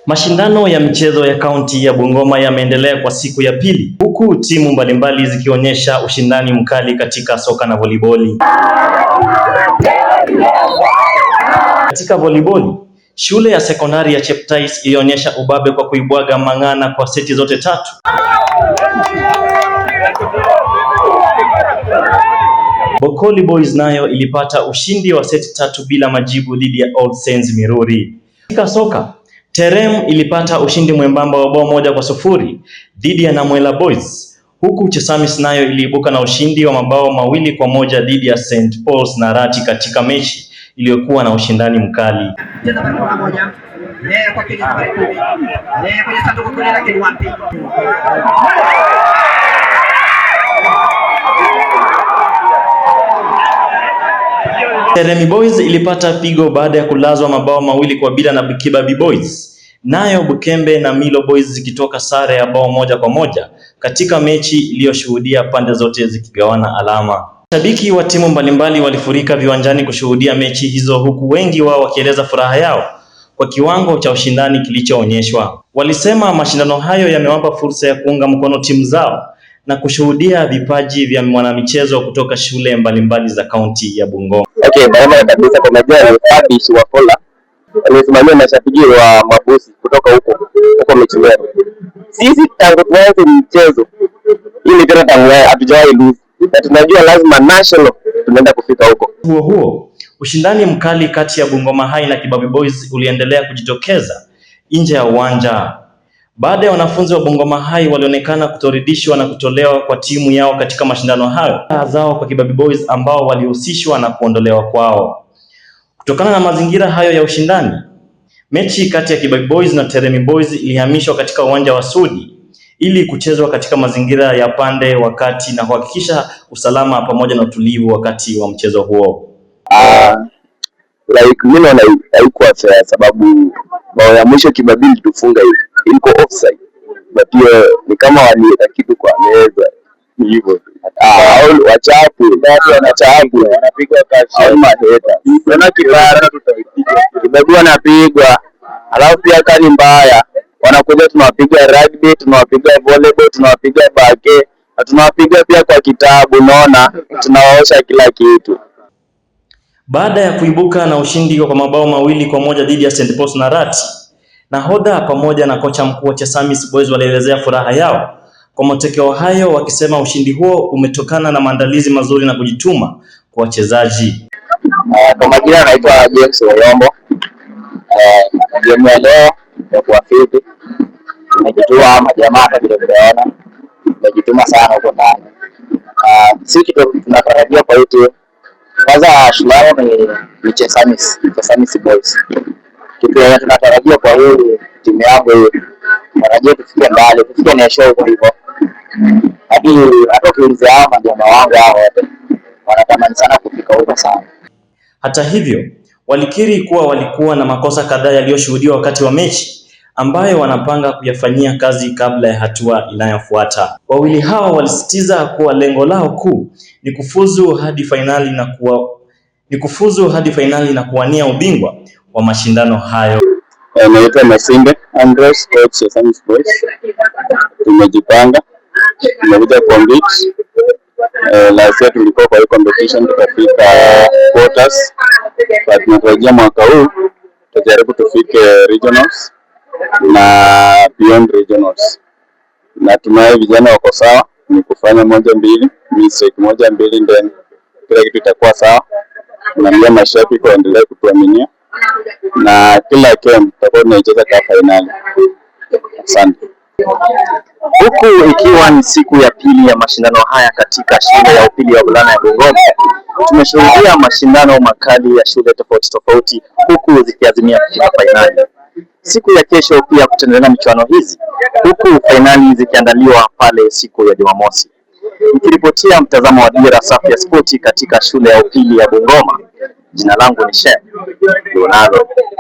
Mashindano ya michezo ya kaunti ya Bungoma yameendelea kwa siku ya pili, huku timu mbalimbali zikionyesha ushindani mkali katika soka na voliboli. Katika voliboli, shule ya sekondari ya Cheptais ilionyesha ubabe kwa kuibwaga Mang'ana kwa seti zote tatu. Bokoli Boys nayo ilipata ushindi wa seti tatu bila majibu dhidi ya Old Saints Miruri. Katika soka, Terem ilipata ushindi mwembamba wa bao 1-0 dhidi ya Namwela Boys, huku Chesamis nayo iliibuka na ushindi wa mabao 2-1 dhidi ya St. Paul's Narati katika mechi iliyokuwa na ushindani mkali. Teremi Boys ilipata pigo baada ya kulazwa mabao 2-0 na Kibabi Boys. Nayo Bukembe na Milo Boys zikitoka sare ya bao 1-1 katika mechi iliyoshuhudia pande zote zikigawana alama. Mashabiki wa timu mbalimbali walifurika viwanjani kushuhudia mechi hizo, huku wengi wao wakieleza furaha yao kwa kiwango cha ushindani kilichoonyeshwa. Walisema mashindano hayo yamewapa fursa ya kuunga mkono timu zao na kushuhudia vipaji vya wanamichezo kutoka shule mbalimbali za kaunti ya Bungoma. Naona kabisa kwa majina ni Fabish Wakola, alisimamia mashabiki wa Mabusi kutoka huko Michimero. Sisi tangu tuanze mchezo ili tena tangu hatujawahi lose. Tunajua lazima national tunaenda kufika huko. Huo ushindani mkali kati ya Bungoma High na Kibabi Boys uliendelea kujitokeza nje ya uwanja. Baada ya wanafunzi wa Bungoma High walionekana kutoridhishwa na kutolewa kwa timu yao katika mashindano hayo zao kwa Kibabi Boys ambao walihusishwa na kuondolewa kwao. Kutokana na mazingira hayo ya ushindani, mechi kati ya Kibabi Boys na Teremi Boys ilihamishwa katika uwanja wa Sudi ili kuchezwa katika mazingira ya pande wakati na kuhakikisha usalama pamoja na utulivu wakati wa mchezo huo. Mimi naona haikuwa fair sababu bao ya mwisho Kibabi ilitufunga hivi. Ilikuwa offside. But ni kama waliweka kitu kwa meza. Ni hivyo. Wachapu wanapigwa kazi maheta. Unaona kibara tutapiga. Kibabi wanapigwa. Alafu pia kani mbaya. Wanakuja tunawapiga rugby, tunawapiga volleyball, tunawapiga bake, na tunawapiga pia kwa kitabu, unaona tunawaosha kila kitu. Baada ya kuibuka na ushindi kwa mabao 2-1 dhidi ya St. Paul's Narati, nahodha pamoja na kocha mkuu wa Chesamis Boys walielezea furaha yao kwa matokeo hayo, wakisema ushindi huo umetokana na maandalizi mazuri na kujituma kwa wachezaji. Kwa majina naitwa James Oyombo. Game ya leo kwa fiti. Tumejituma majamaa vile tunaona. Tumejituma sana huko ndani. Sisi tunatarajia kwa hiyo kwanza shulao ni Chesamis Boys. Kitu ya tunatarajia kwa hiyo timu yangu hiyo. Tarajia tufike mbali, tufike national huko hivyo. Hata kuuliza hao majamaa wangu hao wote wanatamani sana kufika huko sana. Hata hivyo, walikiri kuwa walikuwa na makosa kadhaa yaliyoshuhudiwa wakati wa mechi ambayo wanapanga kuyafanyia kazi kabla ya hatua inayofuata. Wawili hao walisitiza kuwa lengo lao kuu ni kufuzu hadi fainali na kuwania ubingwa wa mashindano hayo. Naitwa Masinde Andres, coach Chesamis Boys. Tumejipanga, tumekuja compete. Last year tulikuwa kwa competition tukafika quarters. Tunatarajia mwaka huu tutajaribu tufike regionals na beyond regionals. Na tunaye vijana wako sawa, ni kufanya 1-2, mistake 1-2 then kila kitu itakuwa sawa. Tunaambia mashabiki waendelee kutuaminia na kila game tutakuwa tunacheza kwa finali. Asante. Huku ikiwa ni siku ya pili ya mashindano haya katika shule ya upili ya wavulana ya Bungoma, tumeshuhudia mashindano makali ya shule tofauti huku zikiazimia kufika fainali. Siku ya kesho pia kutaendelea michuano hizi, huku fainali zikiandaliwa pale siku ya Jumamosi. Nikiripotia mtazamo wa dira safi ya spoti katika shule ya upili ya Bungoma, jina langu ni Shem Leonardo.